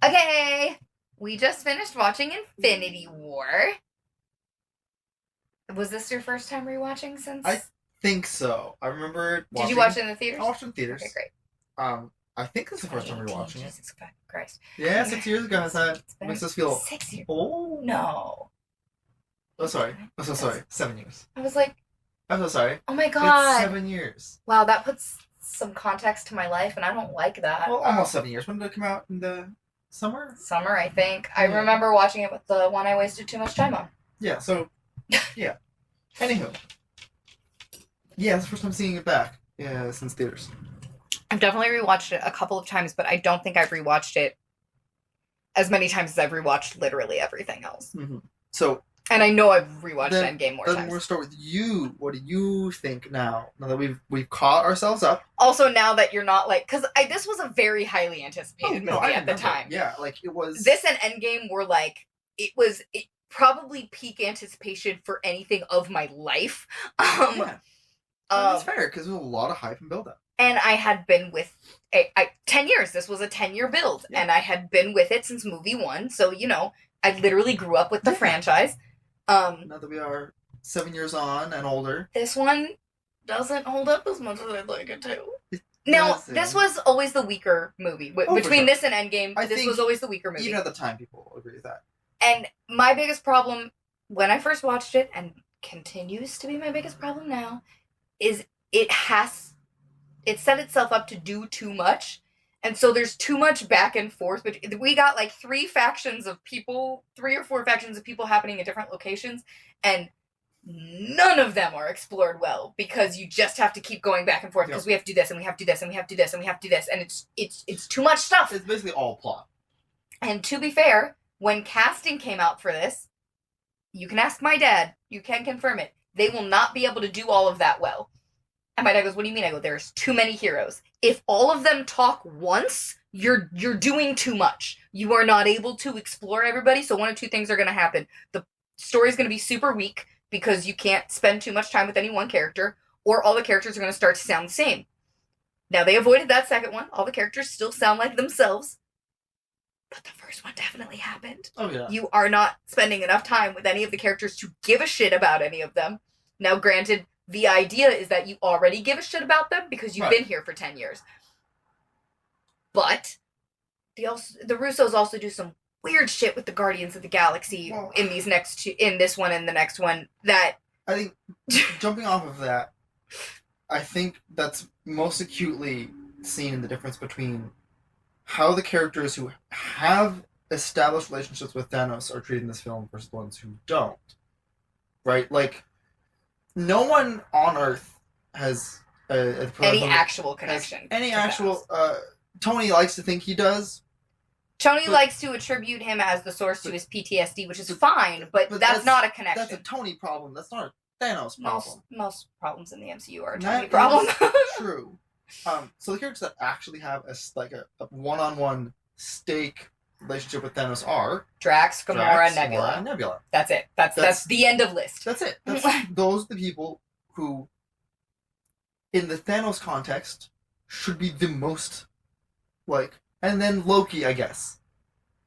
Okay, we just finished watching Infinity War. Was this your first time rewatching since? I think so. I remember Did you watching. watch it in the I theaters? watched it in Okay, theaters. great. I think this is the first time we're 2018, watching it. Jesus fucking Christ. Yeah, 6 years ago. That It's been makes us feel 6 years. old. No. Oh, sorry. I'm so sorry. 7 years. I was like, I'm so sorry. oh my It's god. 7 years. Wow, that puts some context to my life, and I don't like that. Well, almost 7 years. When did it come out? In the summer? Summer, I think. I Yeah. remember watching it with the one I wasted too much time on. Yeah. So, yeah. Anywho. Yeah, it's the first time seeing it back. Yeah, since theaters. I've definitely rewatched it a couple of times, but I don't think I've rewatched it as many times as I've rewatched literally everything else. Mm-hmm. So, and I know I've rewatched then, Endgame more then times. We're gonna start with you. What do you think now? Now that we've caught ourselves up. Also, now that you're not like, because this was a very highly anticipated movie at the time. Yeah, like it was. This and Endgame were like it probably peak anticipation for anything of my life. Yeah. That's fair because there was a lot of hype and build-up. And I had been with 10 years. This was a 10-year build. Yeah. And I had been with it since movie one. So, I literally grew up with the franchise. Now that we are 7 years on and older. This one doesn't hold up as much as I'd like it to. Now, this was always the weaker movie. Between this and Endgame, this was always the weaker movie. Even at the time, people agree with that. And my biggest problem when I first watched it, and continues to be my biggest problem now, is it set itself up to do too much. And so there's too much back and forth. But we got like 3 or 4 factions of people happening at different locations. And none of them are explored well because you just have to keep going back and forth because we have to do this and we have to do this and we have to do this and we have to do this. And it's too much stuff. It's basically all plot. And to be fair, when casting came out for this, you can ask my dad. You can confirm it. They will not be able to do all of that well. And my dad goes, what do you mean? I go, there's too many heroes. If all of them talk once, you're doing too much. You are not able to explore everybody, so one of 2 things are going to happen. The story's going to be super weak because you can't spend too much time with any one character, or all the characters are going to start to sound the same. Now, they avoided that second one. All the characters still sound like themselves. But the first one definitely happened. Oh, yeah. You are not spending enough time with any of the characters to give a shit about any of them. Now, granted, the idea is that you already give a shit about them because you've been here for 10 years. But the Russos also do some weird shit with the Guardians of the Galaxy in this one and the next one that... I think, jumping off of that, I think that's most acutely seen in the difference between how the characters who have established relationships with Thanos are treated in this film versus the ones who don't. Right? Like, no one on Earth has any actual connection. Tony likes to think he does. Tony likes to attribute him as the source to his PTSD, which is fine, but that's not a connection. That's a Tony problem. That's not a Thanos problem. Most problems in the MCU are a Tony problem. True. So the characters that actually have a one-on-one stake relationship with Thanos are Drax, Gamora, Nebula. That's it. That's the end of list. That's it. Those are the people who, in the Thanos context, should be the most and then Loki, I guess.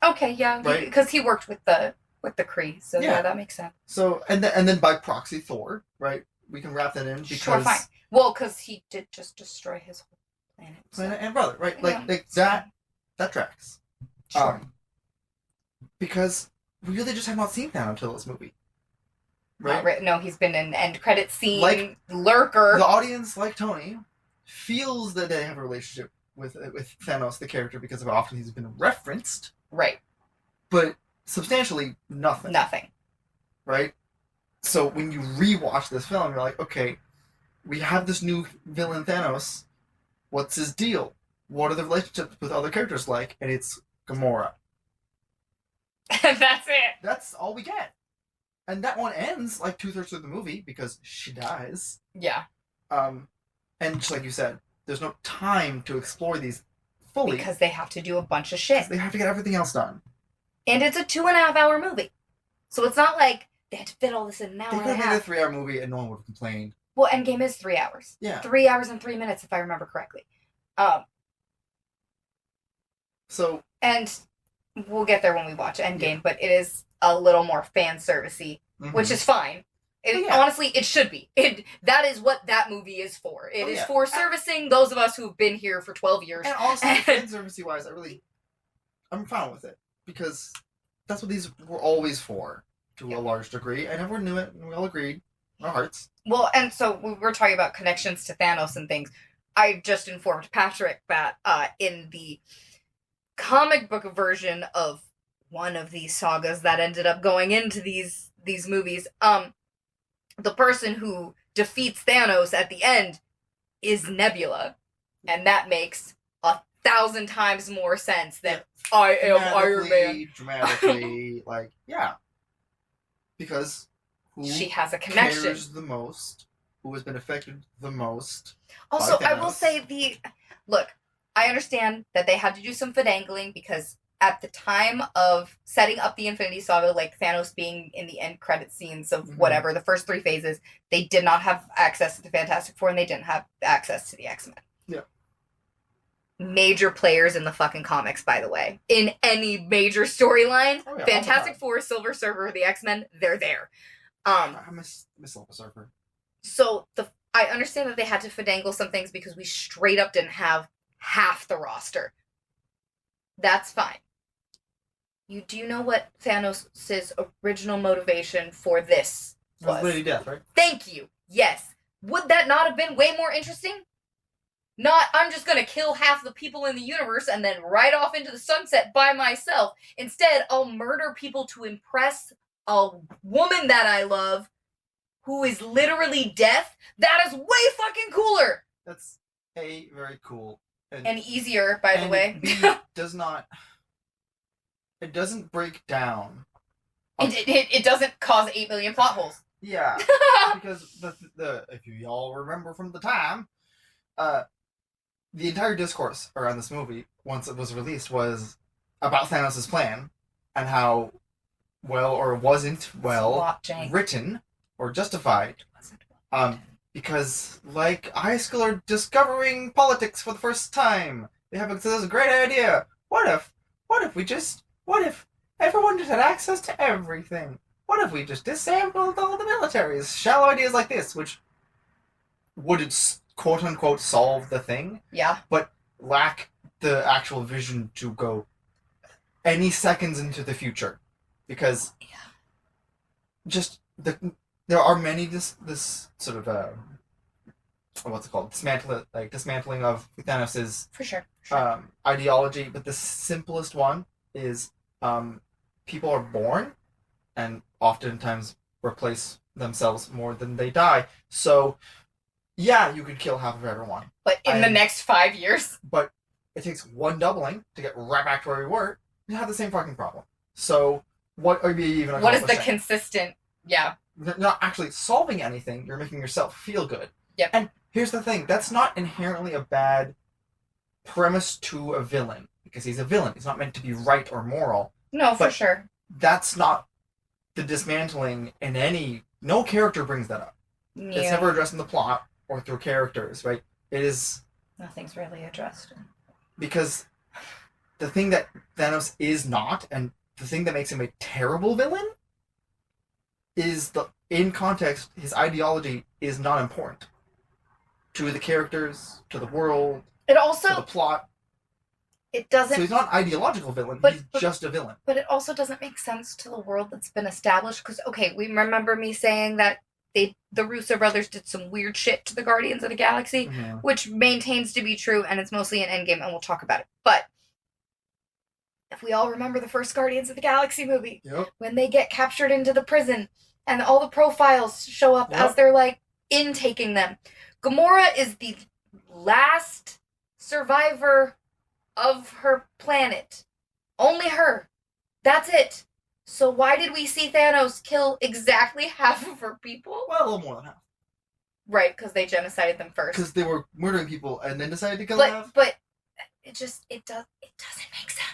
Okay, yeah, right? Because he worked with the Kree, so yeah, that makes sense. So and then by proxy Thor, right? We can wrap that in because fine. Well, because he did just destroy his whole planet and brother, right? Like that tracks. Sure. Because we really just have not seen that until this movie. Right? No, he's been in end credit scene, lurker. The audience, like Tony, feels that they have a relationship with Thanos, the character, because of how often he's been referenced. Right. But substantially nothing. Nothing. Right? So when you rewatch this film, you're like, okay, we have this new villain Thanos. What's his deal? What are the relationships with other characters like? And it's Gamora. That's it. That's all we get. And that one ends like 2/3 of the movie because she dies. Yeah. And just like you said, there's no time to explore these fully. Because they have to do a bunch of shit. They have to get everything else done. And it's a 2.5-hour movie. So it's not like they had to fit all this in an hour and a half. They could have made a 3-hour movie and no one would have complained. Well, Endgame is 3 hours. Yeah. 3 hours and 3 minutes, if I remember correctly. So... And we'll get there when we watch Endgame, Yeah. but it is a little more fan servicey, which is fine. Honestly, it should be. That is what that movie is for. It is for servicing those of us who've been here for 12 years. And honestly, fan servicey wise, I'm fine with it because that's what these were always for, to a large degree, and everyone knew it, and we all agreed in our hearts. Well, and so we were talking about connections to Thanos and things. I just informed Patrick that in the comic book version of one of these sagas that ended up going into these movies, the person who defeats Thanos at the end is Nebula, and that makes 1,000 times more sense than I am Iron Man. Dramatically, because she has a connection. Cares the most, who has been affected the most. Also, I will say look, I understand that they had to do some finagling because at the time of setting up the Infinity Saga, like Thanos being in the end credit scenes of whatever, the first 3 phases, they did not have access to the Fantastic Four and they didn't have access to the X-Men. Yeah. Major players in the fucking comics, by the way. In any major storyline, Fantastic Four, Silver Surfer, the X-Men, they're there. I miss Silver Surfer. So I understand that they had to finagle some things because we straight up didn't have half the roster. That's fine. Do you know what Thanos' original motivation for this was? Lady Death, right? Thank you. Yes. Would that not have been way more interesting? Not, I'm just gonna kill half the people in the universe and then ride off into the sunset by myself. Instead, I'll murder people to impress a woman that I love who is literally death. That is way fucking cooler. That's very cool. And easier, by the way. It doesn't break down. It doesn't cause 8 million plot holes. Yeah, because if you all remember from the time, the entire discourse around this movie, once it was released, was about Thanos' plan and how well or wasn't well written or justified. Because, like, a high schooler discovering politics for the first time, they have this is a great idea. What if everyone just had access to everything? What if we just disabled all the militaries? Shallow ideas like this, which wouldn't quote-unquote solve the thing. Yeah. But lack the actual vision to go any seconds into the future. Because there are many this sort of what's it called? Dismantling of Thanos' for sure. ideology, but the simplest one is people are born and oftentimes replace themselves more than they die. So yeah, you could kill half of everyone. But in the next 5 years? But it takes one doubling to get right back to where we were. You have the same fucking problem. So what are you even What is the consistent... Yeah. You're not actually solving anything. You're making yourself feel good. Yep. And here's the thing. That's not inherently a bad premise to a villain. Because he's a villain. He's not meant to be right or moral. No, for sure. That's not the dismantling in any... No character brings that up. Yeah. It's never addressed in the plot or through characters, right? It is... Nothing's really addressed. Because the thing that Thanos is not, and the thing that makes him a terrible villain, is in context, his ideology is not important. To the characters, to the world, to the plot. It doesn't... So he's not an ideological villain, he's just a villain. But it also doesn't make sense to the world that's been established, because, okay, we remember me saying that the Russo brothers did some weird shit to the Guardians of the Galaxy, which maintains to be true, and it's mostly an Endgame, and we'll talk about it. But if we all remember the first Guardians of the Galaxy movie, when they get captured into the prison, and all the profiles show up as they're, like, intaking them. Gamora is the last survivor of her planet. Only her. That's it. So why did we see Thanos kill exactly half of her people? Well, a little more than half. Right, because they genocided them first. Because they were murdering people and then decided to kill half. But it doesn't make sense.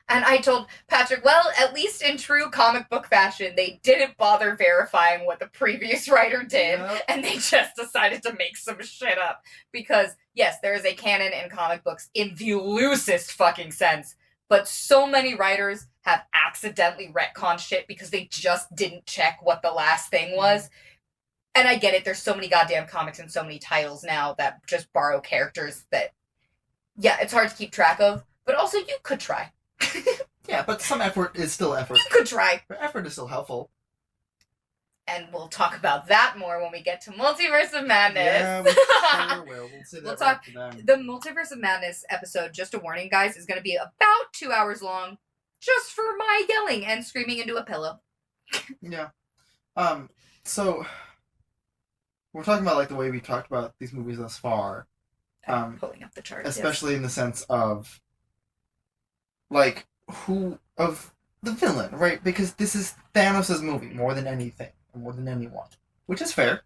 And I told Patrick, well, at least in true comic book fashion, they didn't bother verifying what the previous writer did, and they just decided to make some shit up. Because, yes, there is a canon in comic books in the loosest fucking sense, but so many writers have accidentally retconned shit because they just didn't check what the last thing was. And I get it, there's so many goddamn comics and so many titles now that just borrow characters that, yeah, it's hard to keep track of, but also you could try. Yeah, but some effort is still effort. You could try. But effort is still helpful. And we'll talk about that more when we get to Multiverse of Madness. Yeah, we sure will. We'll say that We'll right talk. to them. The Multiverse of Madness episode, just a warning, guys, is going to be about 2 hours long, just for my yelling and screaming into a pillow. Yeah. So we're talking about like the way we talked about these movies thus far. I'm pulling up the chart. Especially in the sense of like who of the villain, right? Because this is Thanos' movie more than anything, more than anyone, which is fair.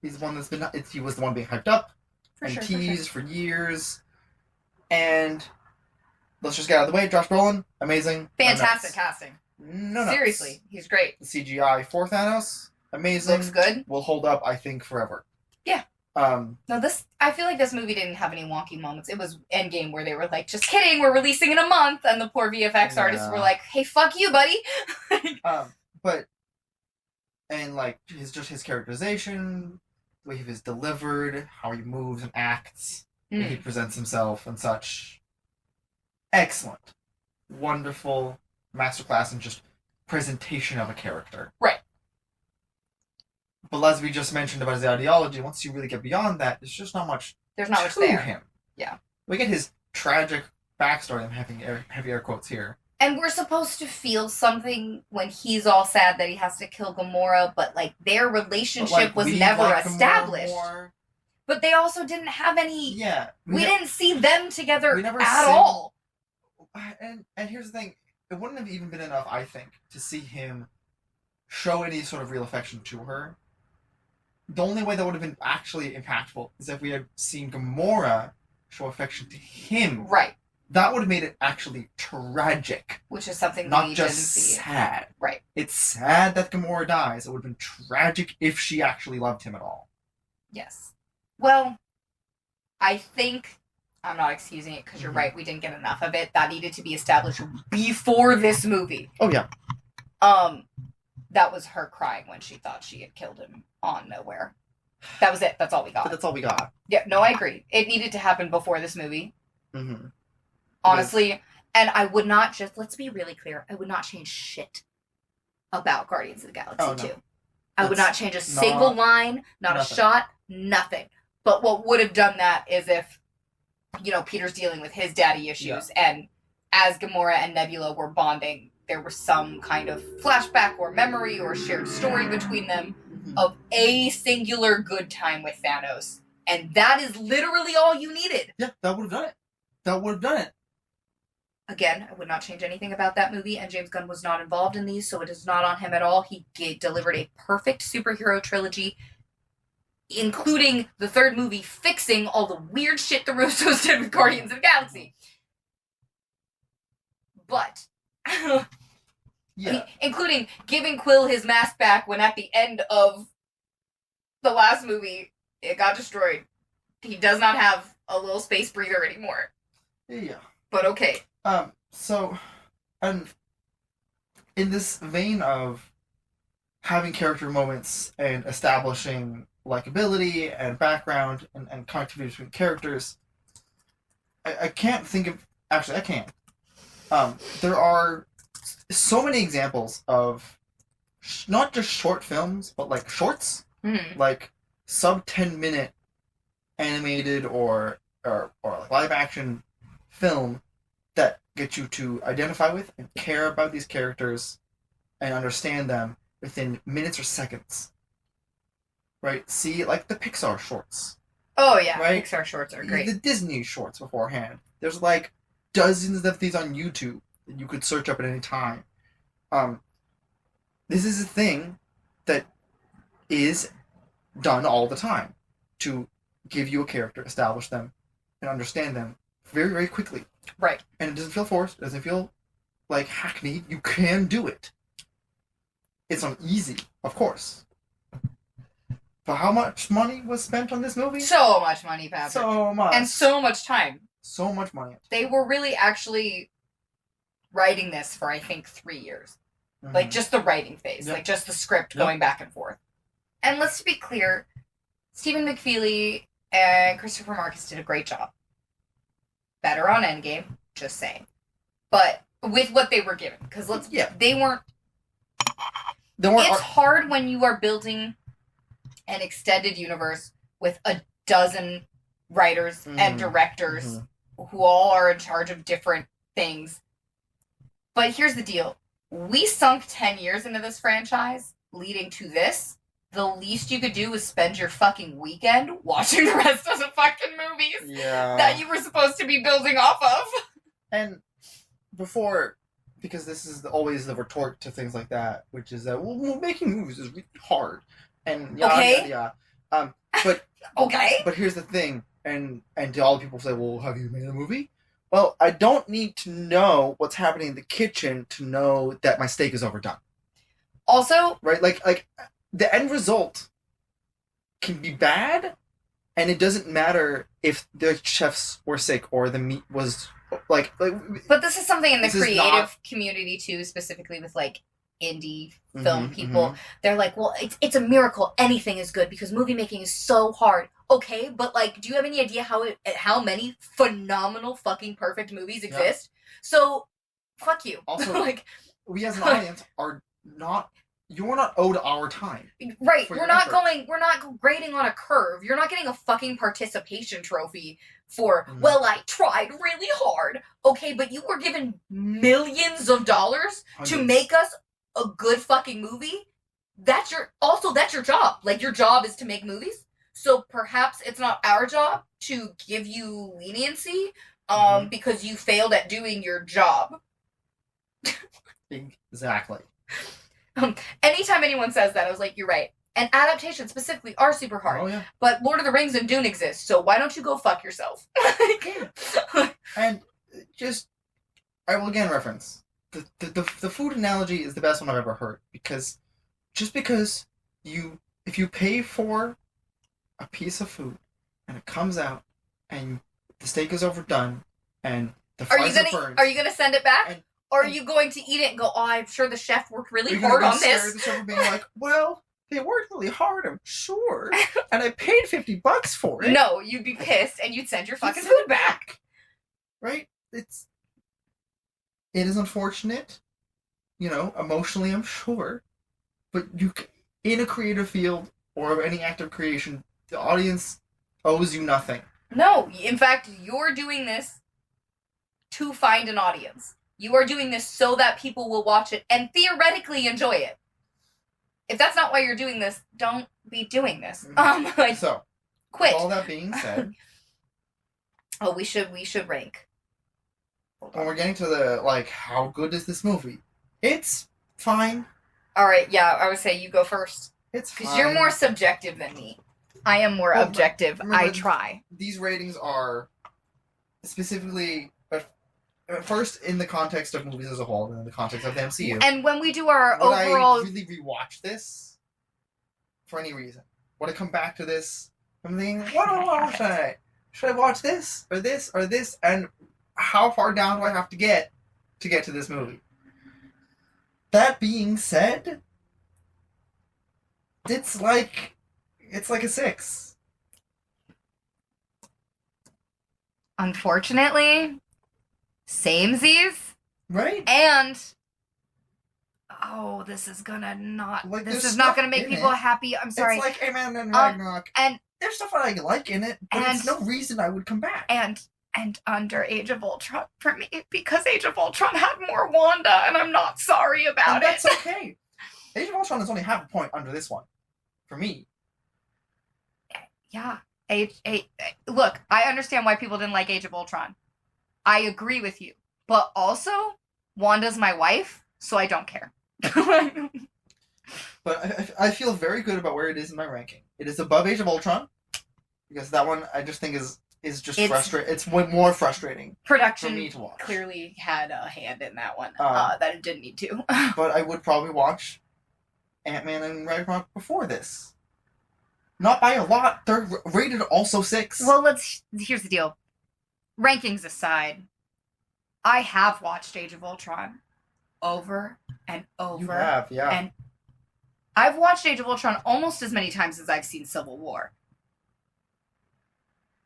He's the one that's been. He was the one being hyped up and teased for years. And let's just get out of the way. Josh Brolin, amazing, Fantastic casting. No, Seriously, he's great. The CGI for Thanos, amazing. Looks good. Will hold up, I think, forever. Yeah. No, I feel like this movie didn't have any wonky moments. It was Endgame where they were like, just kidding, we're releasing in a month, and the poor VFX artists were like, hey, fuck you, buddy. But and like his characterization, the way he was delivered, how he moves and acts, the way he presents himself and such. Excellent. Wonderful masterclass in just presentation of a character. Right. But as we just mentioned about his ideology, once you really get beyond that, there's just not much. There's not much to there. him. Yeah. We get his tragic backstory. I'm having heavy air quotes here. And we're supposed to feel something when he's all sad that he has to kill Gamora, but like their relationship was never established. But they also didn't have any. Yeah. We didn't see them together at all. And here's the thing: it wouldn't have even been enough, I think, to see him show any sort of real affection to her. The only way that would have been actually impactful is if we had seen Gamora show affection to him. Right. That would have made it actually tragic. Which is something not we just didn't see. Sad. Right. It's sad that Gamora dies. It would have been tragic if she actually loved him at all. Yes. Well, I think, I'm not excusing it because you're right, we didn't get enough of it. That needed to be established before this movie. Oh, yeah. That was her crying when she thought she had killed him on Nowhere. That was it. That's all we got. But that's all we got. Yeah, no, I agree. It needed to happen before this movie. Mm-hmm. Honestly. And I would not just, let's be really clear, I would not change shit about Guardians of the Galaxy 2. I would not change a single line, not a shot, nothing. But what would have done that is if, Peter's dealing with his daddy issues, and as Gamora and Nebula were bonding, there was some kind of flashback or memory or shared story between them of a singular good time with Thanos. And that is literally all you needed. Yeah, that would have done it. Again, I would not change anything about that movie, and James Gunn was not involved in these, so it is not on him at all. He delivered a perfect superhero trilogy, including the third movie fixing all the weird shit the Russos did with Guardians of the Galaxy. But... including giving Quill his mask back when at the end of the last movie, it got destroyed. He does not have a little space breather anymore. Yeah. But okay. So, in this vein of having character moments and establishing likability and background and connectivity between characters, I can't think of... Actually, I can. There are so many examples of not just short films, but like shorts, like sub 10-minute animated or like live action film that get you to identify with and care about these characters and understand them within minutes or seconds. Right? See, like the Pixar shorts. Oh yeah, right? Pixar shorts are great. The Disney shorts beforehand. There's like dozens of these on YouTube that you could search up at any time. This is a thing that is done all the time to give you a character, establish them, and understand them very, very quickly. Right. And it doesn't feel forced. It doesn't feel like hackneyed. You can do it. It's not easy, of course. But how much money was spent on this movie? So much money, Patrick. So much. And so much time. So much money. They were really actually writing this for, I think, 3 years. Mhm. Like, just the writing phase. Yep. Like, just the script Yep. going back and forth. And let's be clear, Stephen McFeely and Christopher Marcus did a great job. Better on Endgame, just saying. But with what they were given. Because they weren't... It's hard when you are building an extended universe with a dozen writers and directors who all are in charge of different things. But here's the deal. We sunk 10 years into this franchise leading to this. The least you could do was spend your fucking weekend watching the rest of the fucking movies that you were supposed to be building off of. And before, because this is always the retort to things like that, which is that, well, making movies is really hard. And but But here's the thing, and to all the people say, well, have you made a movie? Well, I don't need to know what's happening in the kitchen to know that my steak is overdone. Also, right, like the end result can be bad, and it doesn't matter if the chefs were sick or the meat was like. But this is something in the creative community too, specifically with like indie film people. They're like, well, it's a miracle. Anything is good because movie making is so hard. Okay, but like, do you have any idea how many phenomenal fucking perfect movies exist? So, fuck you. Also, like, we as an audience are not. You're not owed our time. Right. We're not grading on a curve. You're not getting a fucking participation trophy for, well, I tried really hard. Okay, but you were given millions of dollars to make us a good fucking movie. That's your job. Like, your job is to make movies. So perhaps it's not our job to give you leniency because you failed at doing your job. Exactly. Anytime anyone says that, I was like, you're right. And adaptations specifically are super hard. Oh, yeah. But Lord of the Rings and Dune exist, so why don't you go fuck yourself? And just, I will again reference, the food analogy is the best one I've ever heard. Because, just because if you pay for a piece of food, and it comes out, and the steak is overdone, and the fries are burned. Are you gonna send it back? Or are you going to eat it and go, oh, I'm sure the chef worked really hard on this? The chef being like, well, they worked really hard, I'm sure. And I paid $50 for it. No, you'd be pissed and you'd send your fucking food back. Right? It is unfortunate, emotionally, I'm sure. But in a creative field or of any act of creation, the audience owes you nothing. No, in fact, you're doing this to find an audience. You are doing this so that people will watch it and theoretically enjoy it. If that's not why you're doing this, don't be doing this. So, quit. With all that being said, we should rank. When we're getting to the how good is this movie? It's fine. All right, yeah, I would say you go first. It's fine. Because you're more subjective than me. I am more objective. Remember, I try. These ratings are specifically. First, in the context of movies as a whole, and in the context of the MCU. And when we do our overall... Would I really rewatch this? For any reason? Would I come back to this? I'm thinking, what do I watch tonight? Should I watch this? Or this? Or this? And how far down do I have to get to this movie? That being said, it's like a 6. Unfortunately... Samesies. Right. And this is gonna not. This is not gonna make people happy. I'm sorry. It's like Ant-Man and Ragnarok. And there's stuff I like in it, but it's no reason I would come back. And under Age of Ultron for me, because Age of Ultron had more Wanda, and I'm not sorry about it. That's okay. Age of Ultron is only half a point under this one, for me. Yeah. Look, I understand why people didn't like Age of Ultron. I agree with you. But also, Wanda's my wife, so I don't care. But I feel very good about where it is in my ranking. It is above Age of Ultron, because that one I just think is just frustrating. It's more frustrating production for me to watch. Clearly had a hand in that one that it didn't need to. But I would probably watch Ant-Man and Ragnarok before this. Not by a lot. They're rated also 6. Well, here's the deal. Rankings aside, I have watched Age of Ultron over and over. You have, yeah. And I've watched Age of Ultron almost as many times as I've seen Civil War,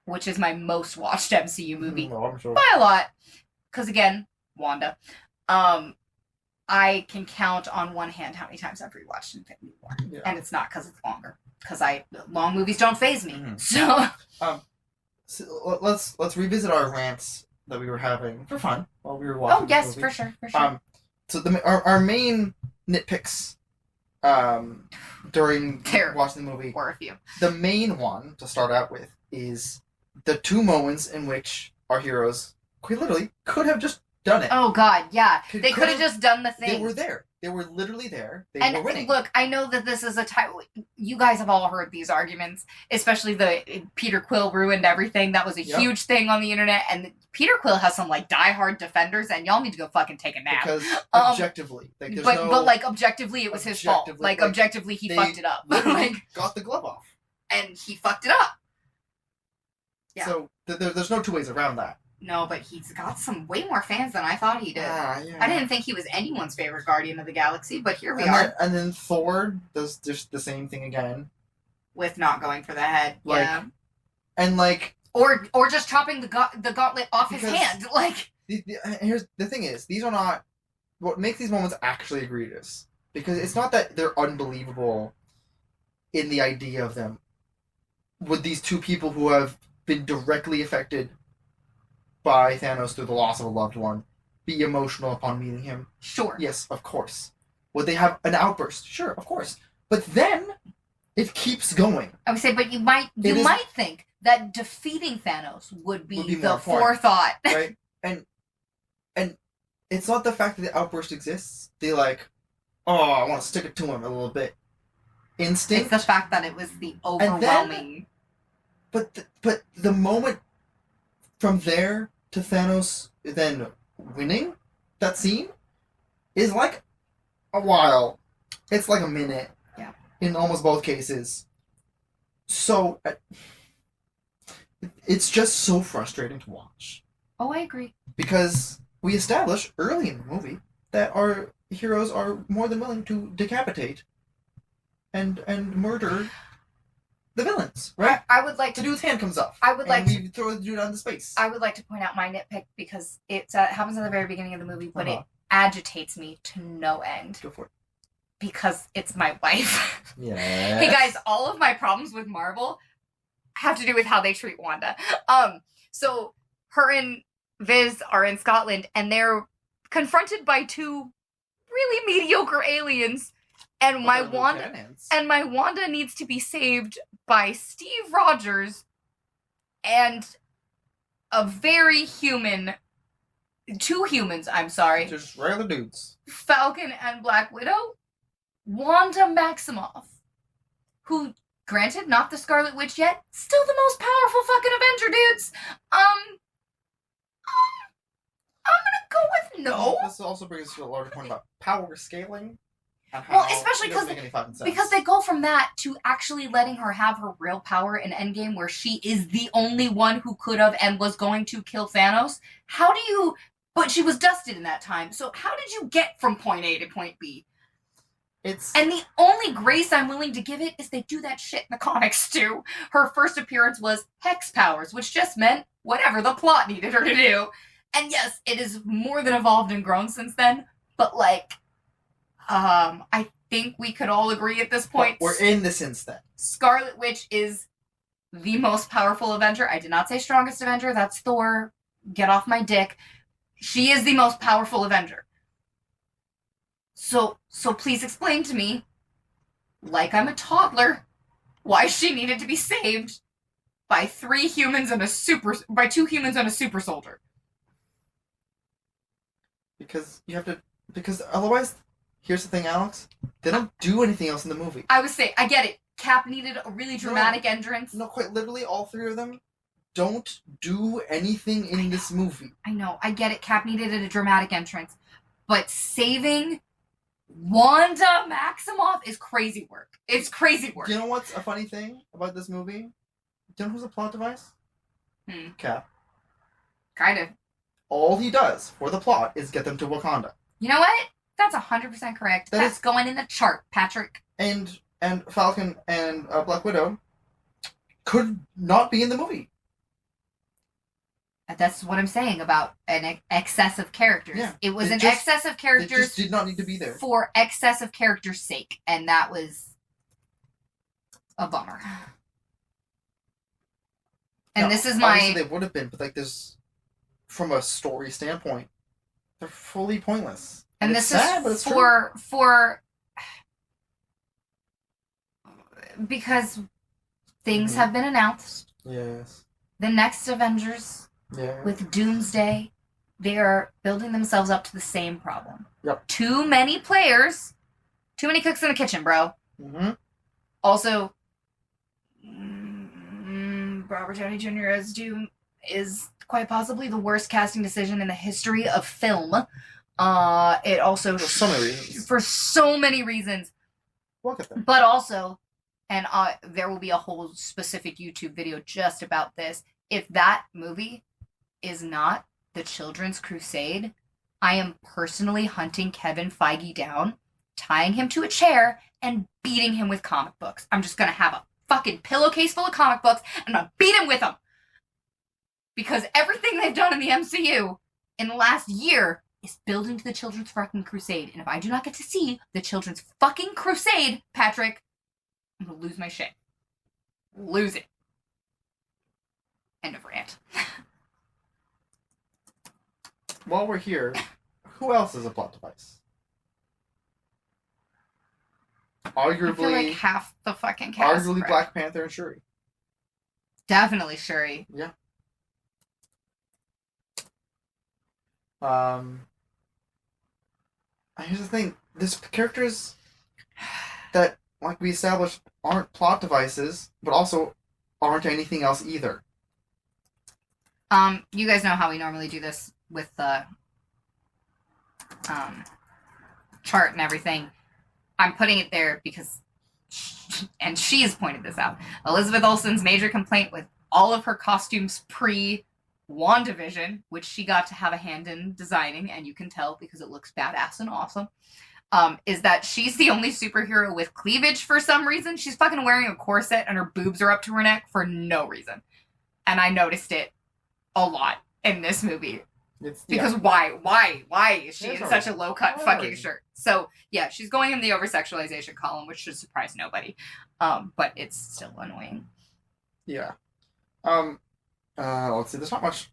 which is my most watched MCU movie. Oh, I'm sure. By a lot. Because again, Wanda. I can count on one hand how many times I've rewatched Infinity War. Yeah. And it's not because it's longer. Because long movies don't faze me. Mhm. So let's revisit our rants that we were having for fun while we were watching. oh yes, this movie. for sure. So our main nitpicks during watching the movie, or a few. the main one to start out with is the two moments in which our heroes quite literally could have just done it. Oh god, yeah. They could have could've- just done the thing. They were there. They were literally there. They And were winning. look, I know that this is a type. You guys have all heard these arguments, especially the Peter Quill ruined everything. That was a Yep. huge thing on the internet, and Peter Quill has some like diehard defenders, and y'all need to go fucking take a nap. Because objectively, like, there's no, but like objectively, it was his fault. objectively, Like like, objectively, he they fucked it up. literally like, got the glove off. and he fucked it up. Yeah. So there's no two ways around that. No, but he's got some way more fans than I thought he did. Yeah. I didn't think he was anyone's favorite Guardian of the Galaxy, but here we and are. Then, and then Thor does just the same thing again. With not going for the head. Like, yeah. And like, Or just chopping the gauntlet off his Because- hand. Like, here's the thing is, these are not what makes these moments actually egregious, because it's not that they're unbelievable in the idea of them. With these two people who have been directly affected by Thanos through the loss of a loved one, be emotional upon meeting him. sure. Yes, of course. Would they have an outburst? Sure, of course. But then it keeps going. I would say, but you might think that defeating Thanos would be Would be the more important. forethought. Right? and it's not the fact that the outburst exists. They like, oh, I want to stick it to him a little bit. Instinct. It's the fact that it was the overwhelming. But the moment from there to Thanos then winning that scene is like a while. It's like a minute. Yeah. In almost both cases. So it's just so frustrating to watch. Oh, I agree. Because we establish early in the movie that our heroes are more than willing to decapitate and murder the villains, right? I would like The to. dude's hand comes off. I would like and we throw the dude out into space. I would like to point out my nitpick because it happens at the very beginning of the movie, but Uh-huh. it agitates me to no end Go for it. because it's my wife. Yeah. Hey guys, all of my problems with Marvel have to do with how they treat Wanda. So her and Viz are in Scotland and they're confronted by two really mediocre aliens, and my Wanda needs to be saved by Steve Rogers and a very two humans, I'm sorry, Just regular dudes. Falcon and Black Widow, Wanda Maximoff, who, granted, not the Scarlet Witch yet, still the most powerful fucking Avenger, dudes. I'm gonna go with no. This also brings us to a larger point about power scaling. And Well, how especially it doesn't make any fucking sense. Because they go from that to actually letting her have her real power in Endgame, where she is the only one who could have and was going to kill Thanos. How do you... But she was dusted in that time, so how did you get from point A to point B? And the only grace I'm willing to give it is they do that shit in the comics too. Her first appearance was Hex powers, which just meant whatever the plot needed her to do. And yes, it is more than evolved and grown since then, but like, I think we could all agree at this point. We're in this instant. Scarlet Witch is the most powerful Avenger. I did not say strongest Avenger. That's Thor. Get off my dick. She is the most powerful Avenger. So please explain to me, like I'm a toddler, why she needed to be saved by two humans and a super soldier. Because otherwise, here's the thing, Alex. They don't do anything else in the movie. I would say, I get it. Cap needed a really dramatic entrance. No, quite literally, all three of them don't do anything in this movie. I know, I get it. Cap needed a dramatic entrance. But saving Wanda Maximoff is crazy work. It's crazy work. Do you know what's a funny thing about this movie? Do you know who's a plot device? Cap. Kind of. All he does for the plot is get them to Wakanda. You know what? That's 100% correct. That's going in the chart, Patrick. And Falcon and Black Widow could not be in the movie. That's what I'm saying about an excess of characters. Yeah, it was excess of characters. It just did not need to be there. For excess of characters' sake. And that was a bummer. And now, this is my... Obviously they would have been, but like there's... From a story standpoint, they're fully pointless. And this sad, is but it's for... Because things have been announced. Yes. The next Avengers... Yeah. With Doomsday, they are building themselves up to the same problem. Yep. Too many players, too many cooks in the kitchen, bro. Mm-hmm. Also, Robert Downey Jr. as Doom is quite possibly the worst casting decision in the history of film. It also for so many reasons. For so many reasons. Look at them. But also, and there will be a whole specific YouTube video just about this. If that movie is not the Children's Crusade, I am personally hunting Kevin Feige down, tying him to a chair, and beating him with comic books. I'm just gonna have a fucking pillowcase full of comic books, and I'm gonna beat him with them. Because everything they've done in the MCU in the last year is building to the Children's fucking Crusade. And if I do not get to see the Children's fucking Crusade, Patrick, I'm gonna lose my shit. Lose it. End of rant. While we're here, who else is a plot device? Arguably, I feel like half the fucking cast. Arguably Black Panther and Shuri. Definitely Shuri. Yeah. Here's the thing. There's characters that, like we established, aren't plot devices, but also aren't anything else either. You guys know how we normally do this with the chart and everything. I'm putting it there because, and she's pointed this out, Elizabeth Olsen's major complaint with all of her costumes pre-WandaVision, which she got to have a hand in designing, and you can tell because it looks badass and awesome, is that she's the only superhero with cleavage for some reason. She's fucking wearing a corset and her boobs are up to her neck for no reason. And I noticed it a lot in this movie. Because why is she in such a low-cut fucking shirt? So, yeah, she's going in the over-sexualization column, which should surprise nobody. But it's still annoying. Yeah. Let's see, there's not much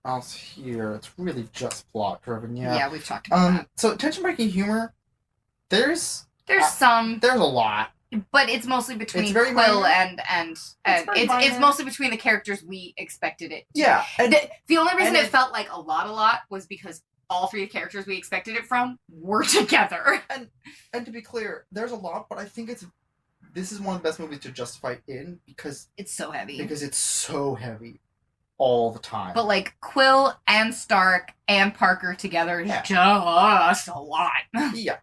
else here. It's really just plot-driven, yeah. Yeah, we've talked about that. So, tension-breaking humor, there's some... There's a lot. But it's mostly between Quill minor. and it's mostly between the characters we expected it to. Yeah. The only reason it felt like a lot was because all three characters we expected it from were together. And to be clear, there's a lot, but I think this is one of the best movies to justify it in because it's so heavy. Because it's so heavy all the time. But like Quill and Stark and Parker together is just a lot. Yeah.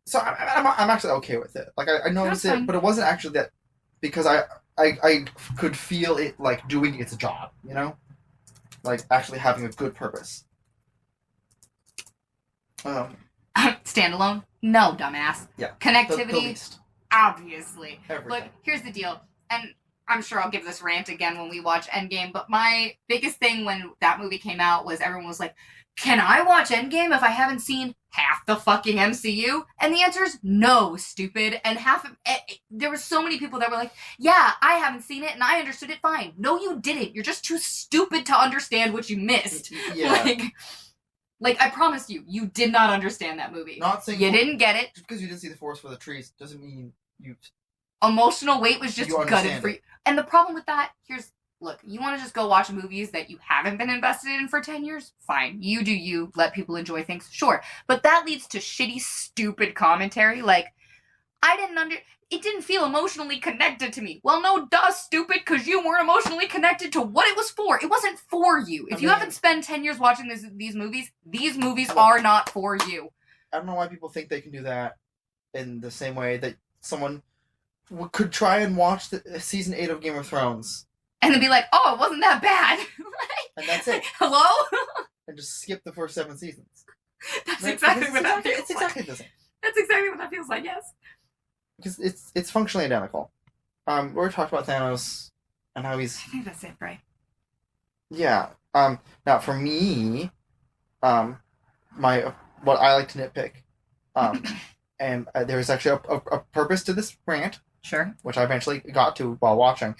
So I'm actually okay with it. Like I noticed it, but it wasn't actually that because I could feel it like doing its job, you know, like actually having a good purpose. Standalone? No, dumbass. Yeah. Connectivity? The least. Obviously. Everything. Look, here's the deal, and I'm sure I'll give this rant again when we watch Endgame. But my biggest thing when that movie came out was everyone was like, can I watch Endgame if I haven't seen half the fucking MCU? And the answer is no, stupid. And there were so many people that were like, yeah, I haven't seen it and I understood it fine. No, you didn't. You're just too stupid to understand what you missed. Yeah. Like I promise you did not understand that movie. Not saying you didn't get it. Just because you didn't see the forest for the trees doesn't mean you... Emotional weight was just gutted for you. And the problem with that, look, you want to just go watch movies that you haven't been invested in for 10 years? Fine. You do you. Let people enjoy things. Sure. But that leads to shitty, stupid commentary. Like, it didn't feel emotionally connected to me. Well, no, duh, stupid, because you weren't emotionally connected to what it was for. It wasn't for you. If you haven't spent 10 years watching these movies are not for you. I don't know why people think they can do that in the same way that someone could try and watch season 8 of Game of Thrones. And then be like, oh, it wasn't that bad. And that's it. Hello? And just skip the first 7 seasons. That's Right? exactly Because what that feels it's exactly the same. That's exactly what that feels like, yes. Because it's functionally identical. We already talked about Thanos and how he's... I think that's it, right? Yeah. Now, for me, what I like to nitpick, and there's actually a purpose to this rant, Sure. which I eventually got to while watching.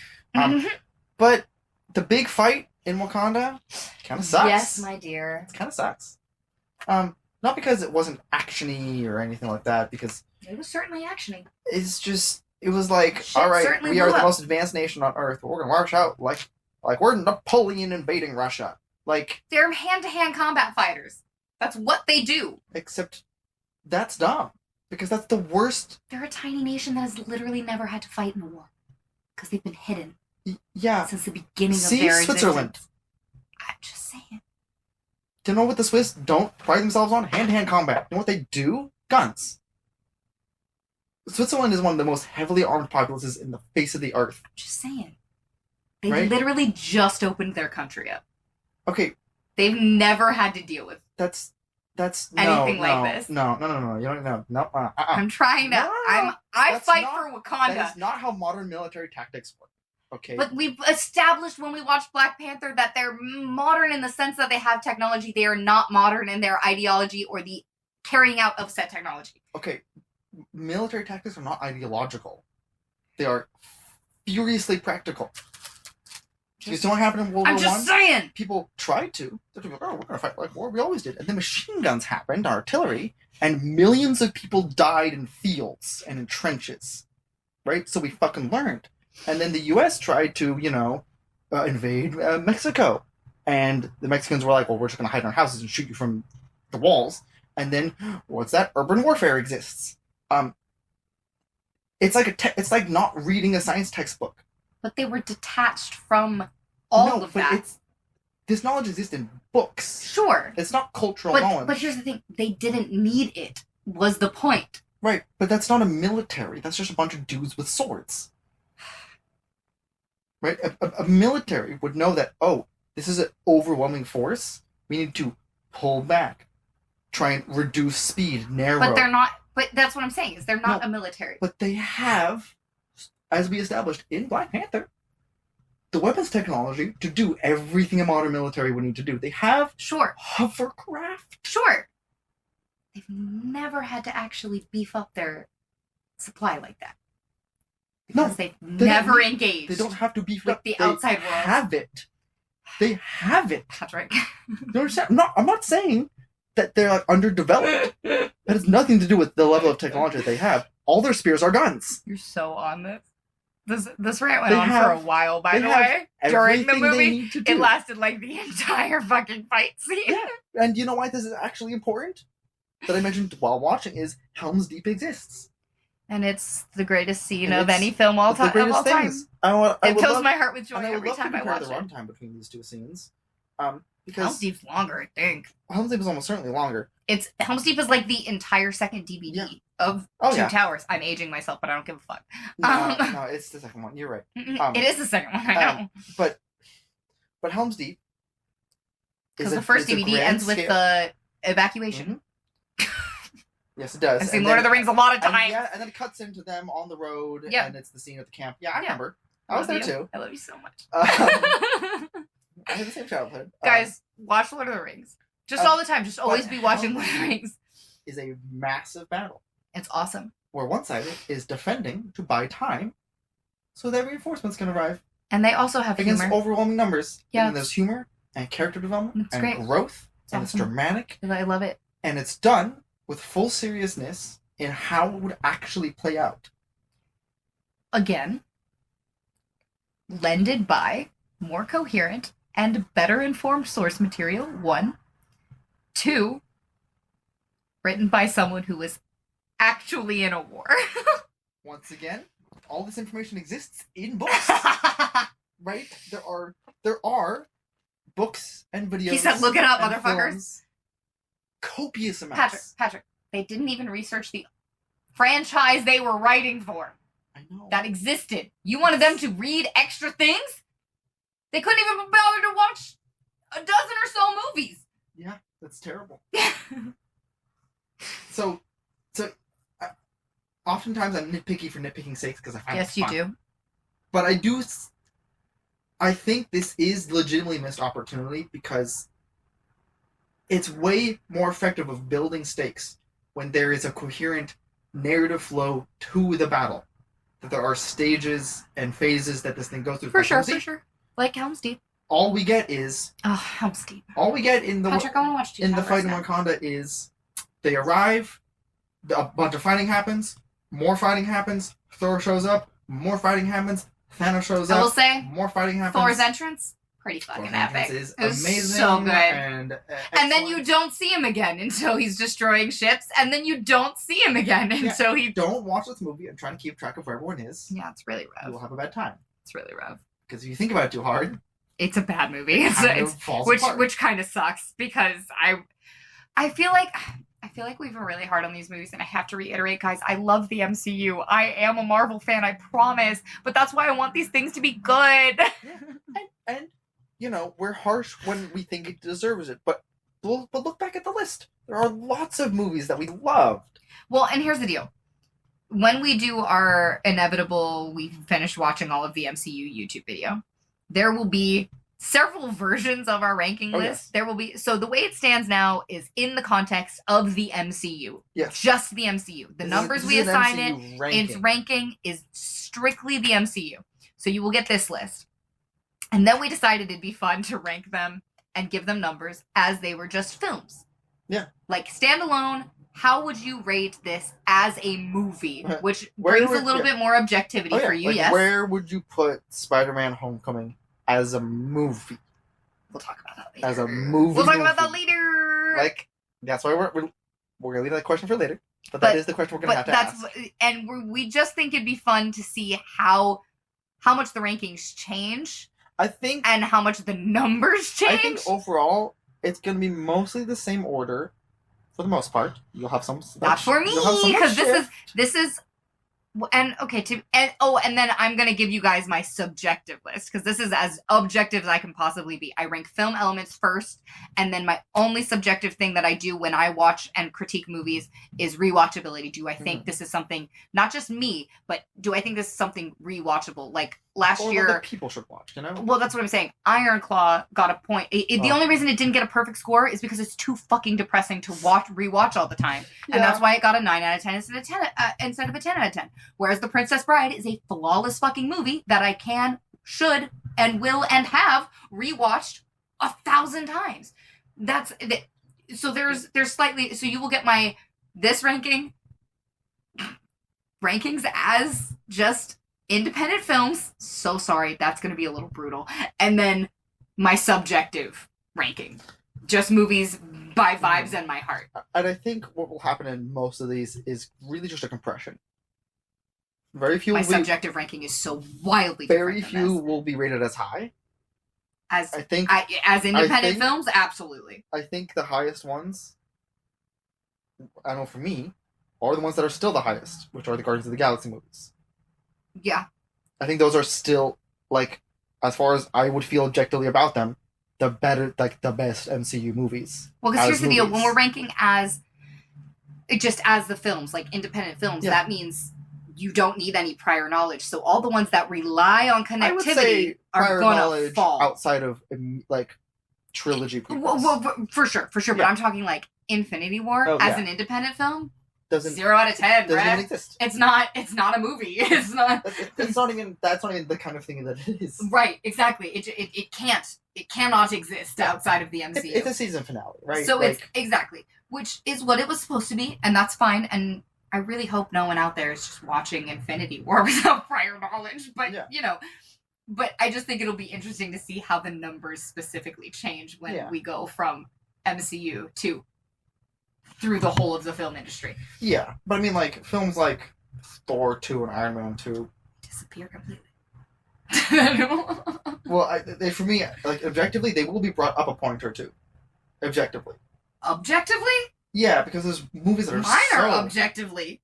But the big fight in Wakanda kind of sucks. Yes, my dear. It kind of sucks. Not because it wasn't actiony or anything like that, because It was certainly actiony. it's just, it was like, Shit all right, certainly we are blew the up. most advanced nation on Earth. We're gonna march out like we're Napoleon invading Russia. Like, They're hand-to-hand combat fighters. That's what they do. except that's dumb. Because that's the worst. They're a tiny nation that has literally never had to fight in a war. Because they've been hidden Yeah. since the beginning of See, their Switzerland. existence. I'm just saying. Do you know what the Swiss don't pride themselves on? Hand-to-hand combat. You know what they do? Guns. Switzerland is one of the most heavily armed populaces in the face of the earth. Just saying. They Right? literally just opened their country up. Okay, They've never had to deal with. that's Anything no, like this. No. You don't know. No. I'm trying to. No, I that's fight not- for Wakanda. That is not how modern military tactics work. Okay. But we've established when we watched Black Panther that they're modern in the sense that they have technology. They are not modern in their ideology or the carrying out of said technology. Okay, military tactics are not ideological. They are furiously practical. You see what happened in World I'm War just One? saying. People tried to. They're like, oh, we're gonna fight like war. We always did. And then machine guns happened, artillery, and millions of people died in fields and in trenches. Right? So we fucking learned. And then the U.S. tried to, invade Mexico. And the Mexicans were like, well, we're just gonna hide in our houses and shoot you from the walls. And then, what's that? Urban warfare exists. It's like it's like not reading a science textbook. But they were detached from all of that. This knowledge exists in books. Sure. It's not cultural knowledge. But here's the thing. They didn't need it, was the point. Right, but that's not a military. That's just a bunch of dudes with swords. Right? A military would know that, oh, this is an overwhelming force. We need to pull back. Try and reduce speed, narrow. But they're not. But that's what I'm saying, is they're not a military. But they have, as we established in Black Panther, the weapons technology to do everything a modern military would need to do. They have Sure. hovercraft. Sure. They've never had to actually beef up their supply like that. Because they've never engaged. They don't have to beef with up. the They outside world. have it. They have it. Patrick. You understand? I'm not saying that they're like underdeveloped. That has nothing to do with the level of technology that they have. All their spears are guns. You're so on this. This rant went They on for have- a while, by they the have way. During the Everything they movie, need to do. it lasted like the entire fucking fight scene. Yeah. And you know why this is actually important? That I mentioned while watching is Helm's Deep exists. And it's the greatest scene And of it's any film of all the greatest time. things. I It would fills love- my heart with joy and I would every love to time I compare watch the it. runtime between these two scenes. Helm's Because Deep's longer, I think. Helm's Deep is almost certainly longer. Helm's Deep is like the entire second DVD Yeah. of Oh, Two yeah. Towers. I'm aging myself, but I don't give a fuck. No, it's the second one. You're right. It is the second one, I know. But Helm's Deep Because the first is a DVD grand ends with scale- the evacuation. Yes, it does. I've seen And Lord of then- the Rings a lot of and, times. yeah, and then it cuts into them on the road, Yeah. and it's the scene at the camp. Yeah, I Yeah. remember. I was there love you. too. I love you so much. I had the same childhood. Guys, watch Lord of the Rings. Just all the time. Just always but be watching Helm's Lord of the Rings. is a massive battle It's awesome. where one side is defending to buy time so that reinforcements can arrive And they also have against humor. overwhelming numbers. Yeah. And there's humor and character development It's and great. growth, It's and awesome. it's dramatic, I love it. and it's done with full seriousness in how it would actually play out. Again, lended by more coherent and better informed source material, 1. 2, written by someone who was actually in a war. Once again, all this information exists in books, right? There are books and videos. He said, "Look it up, and motherfuckers." films, copious amounts. Patrick, they didn't even research the franchise they were writing for I know. that existed. You wanted them to read extra things? They couldn't even be bothered to watch a dozen or so movies. Yeah, that's terrible. So, oftentimes I'm nitpicky for nitpicking's sake because I find Yes, it you fun. do. But I think this is legitimately missed opportunity because it's way more effective of building stakes when there is a coherent narrative flow to the battle. That there are stages and phases that this thing goes through. For sure. Like Helm's Deep. All we get is Helm's Deep. All we get in the Patrick, I want to watch in the fight in Wakanda is they arrive, a bunch of fighting happens, more fighting happens, Thor shows up, more fighting happens, Thanos shows up. I will say, more fighting happens. Thor's entrance, pretty fucking epic. Is it was amazing, so good. And then you don't see him again until he's destroying ships, and then you don't see him again until he. Don't watch this movie and try to keep track of where everyone is. Yeah, it's really rough. You will have a bad time. It's really rough. Because if you think about it too hard, it's a bad movie. Which kind of sucks because I feel like we've been really hard on these movies, and I have to reiterate, guys, I love the MCU. I am a Marvel fan, I promise, but that's why I want these things to be good. and you know, we're harsh when we think it deserves it, but look back at the list. There are lots of movies that we loved. Well, and here's the deal. When we do our inevitable, we finished watching all of the MCU YouTube video, there will be several versions of our ranking list. Yes. There will be, so the way it stands now is in the context of the MCU. Yes. Just the MCU. The numbers we assign its ranking is strictly the MCU. So you will get this list. And then we decided it'd be fun to rank them and give them numbers as they were just films. Yeah. Like standalone, how would you rate this as a movie? Which brings a little bit more objectivity for you, yes. Where would you put Spider-Man Homecoming as a movie? We'll talk about that later. As a movie. We'll talk about that later. Like, that's why we're going to leave that question for later. But that is the question we're going to have to ask. And we just think it'd be fun to see how much the rankings change. I think. And how much the numbers change. I think overall, it's going to be mostly the same order. For the most part, you'll have some. Not for me, because this is, and okay, and then I'm gonna give you guys my subjective list because this is as objective as I can possibly be. I rank film elements first, and then my only subjective thing that I do when I watch and critique movies is rewatchability. Do I think this is something, not just me, but do I think this is something rewatchable? Like last year, that people should watch. You know. Well, that's what I'm saying. Iron Claw got a point. The only reason it didn't get a perfect score is because it's too fucking depressing to rewatch all the time, and that's why it got a 9 out of 10 instead of a 10 out of 10. Whereas The Princess Bride is a flawless fucking movie that I can, should, and will, and have rewatched 1,000 times. So there's slightly. So you will get this rankings as just independent films. So sorry, that's going to be a little brutal. And then my subjective ranking. Just movies by vibes and my heart. And I think what will happen in most of these is really just a compression. Very few. My subjective ranking is so wildly very few will be rated as high. As independent films, absolutely. I think the highest ones, I know for me, are the ones that are still the highest, which are the Guardians of the Galaxy movies. Yeah. I think those are still, like, as far as I would feel objectively about them, the best MCU movies. Well, because here's the deal. When we're ranking as the films, like independent films, that means you don't need any prior knowledge. So all the ones that rely on connectivity are going to fall. Outside of, like, trilogy prequels. Well, for sure. Yeah. But I'm talking, like, Infinity War as an independent film. 0 out of 10, doesn't even exist. It's not a movie. It's not. That's not even the kind of thing that it is. Right, exactly. It cannot exist outside of the MCU. It's a season finale, right? So it's exactly, which is what it was supposed to be, and that's fine. And I really hope no one out there is just watching Infinity War without prior knowledge. But but I just think it'll be interesting to see how the numbers specifically change when we go from MCU to through the whole of the film industry. Yeah, but I mean, like, films like Thor 2 and Iron Man 2 disappear completely. Well, for me, like, objectively, they will be brought up a point or two. Objectively? Yeah, because there's movies that are Mine are objectively.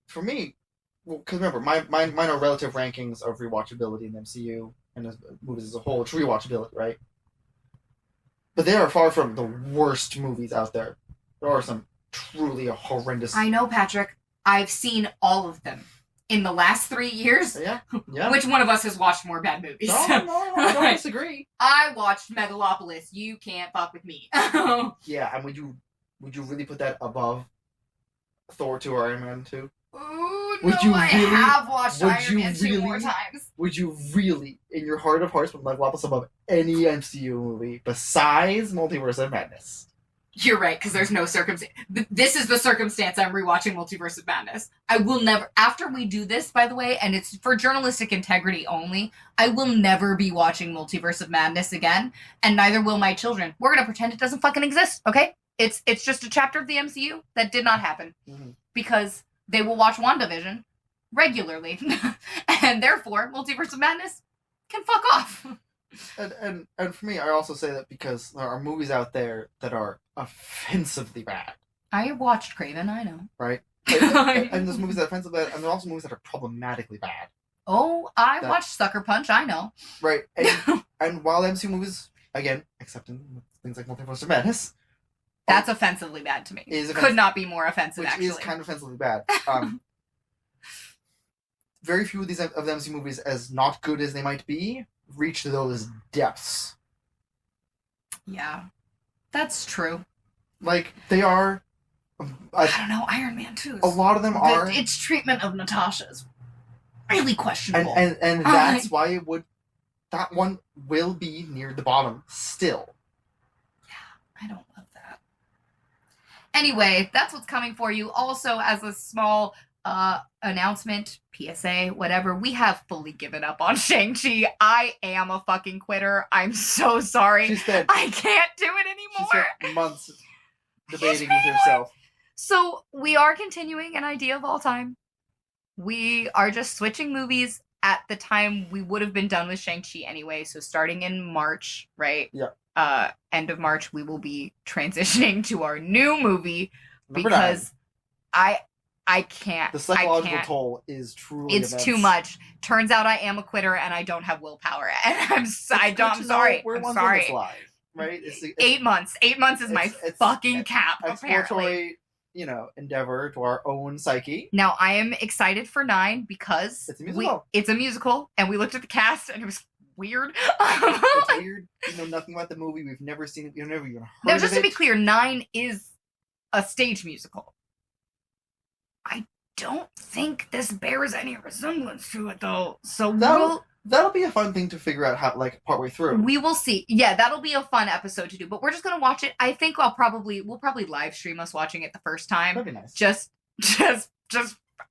For me, well, because remember, mine are relative rankings of rewatchability in the MCU and movies as a whole. It's rewatchability, right? But they are far from the worst movies out there. There are some truly horrendous. I know, Patrick. I've seen all of them. In the last 3 years, Yeah. Which one of us has watched more bad movies? No, I don't disagree. I watched Megalopolis. You can't fuck with me. Yeah, and would you really put that above Thor 2 or Iron Man 2? Ooh, Would no, you I really- have watched would Iron you Man 2 really- more times. Would you really, in your heart of hearts, put Megalopolis above any MCU movie besides Multiverse of Madness? You're right, because there's no circumstance. This is the circumstance I'm rewatching Multiverse of Madness. I will never, after we do this, by the way, and it's for journalistic integrity only, I will never be watching Multiverse of Madness again, and neither will my children. We're gonna pretend it doesn't fucking exist, okay? It's just a chapter of the MCU that did not happen. Mhm. Because they will watch WandaVision regularly. And therefore, Multiverse of Madness can fuck off. And for me, I also say that because there are movies out there that are offensively bad, I watched Craven, I know. right? And there's movies that are offensively bad, and there are also movies that are problematically bad, Oh, I watched Sucker Punch, I know. right? And while MCU movies, again, except in things like Multiverse of Madness, That's offensively bad to me. Is Could not be more offensive, which actually. is kind of offensively bad. Very few of these of the MCU movies, as not good as they might be, reach those depths. Yeah. That's true. Like, they are. I don't know, Iron Man 2 A lot of them are. Its treatment of Natasha is really questionable. And that's why it would. That one will be near the bottom still. I don't love that. Anyway, that's what's coming for you. Also, as a small announcement, PSA, whatever, we have fully given up on Shang-Chi. I am a fucking quitter. I'm so sorry. She spent, I can't do it she anymore. spent months debating with herself. So we are continuing an idea of all time. We are just switching movies at the time we would have been done with Shang-Chi anyway. So starting in March, right? Yeah. End of March, we will be transitioning to our new movie Number because 9. I can't. The psychological I can't. toll is truly It's immense. too much. Turns out I am a quitter and I don't have willpower. And I'm sorry. We're I'm one sorry. that's live, right? It's 8 months. 8 months is my it's fucking cap, apparently. exploratory, endeavor to our own psyche. Now, I am excited for 9 because It's a musical. it's a musical, and we looked at the cast, and it was weird. It's weird. We know nothing about the movie. We've never seen it. We've never even heard Now, of just it. to be clear, 9 is a stage musical. I don't think this bears any resemblance to it, though. So That'll be a fun thing to figure out how, partway through. we will see. Yeah, that'll be a fun episode to do. But we're just gonna watch it. I think we'll probably live stream us watching it the first time. That'd be nice. Just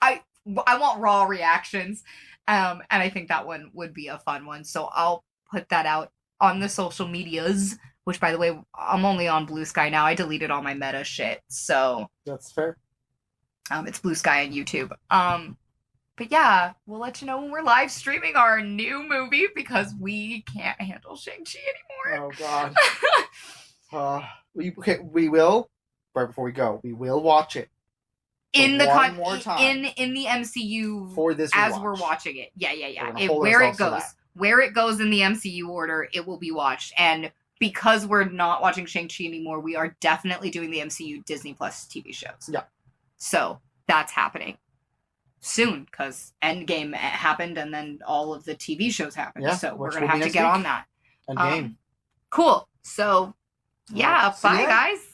I want raw reactions. And I think that one would be a fun one. So I'll put that out on the social medias, which, by the way, I'm only on Blue Sky now. I deleted all my meta shit. So That's fair. it's Blue Sky and YouTube. But yeah, we'll let you know when we're live streaming our new movie because we can't handle Shang-Chi anymore. Oh God. We will. Right before we go, we will watch it in the more time in the MCU for this as rewatch. we're watching it. Yeah. We're gonna hold ourselves to that. Where it goes in the MCU order, it will be watched. And because we're not watching Shang-Chi anymore, we are definitely doing the MCU Disney Plus TV shows. Yeah. So that's happening soon because Endgame happened and then all of the TV shows happened. Yeah, So we're which going to will have be to next get week. on that. And game. Cool. So yeah, See you bye then. guys.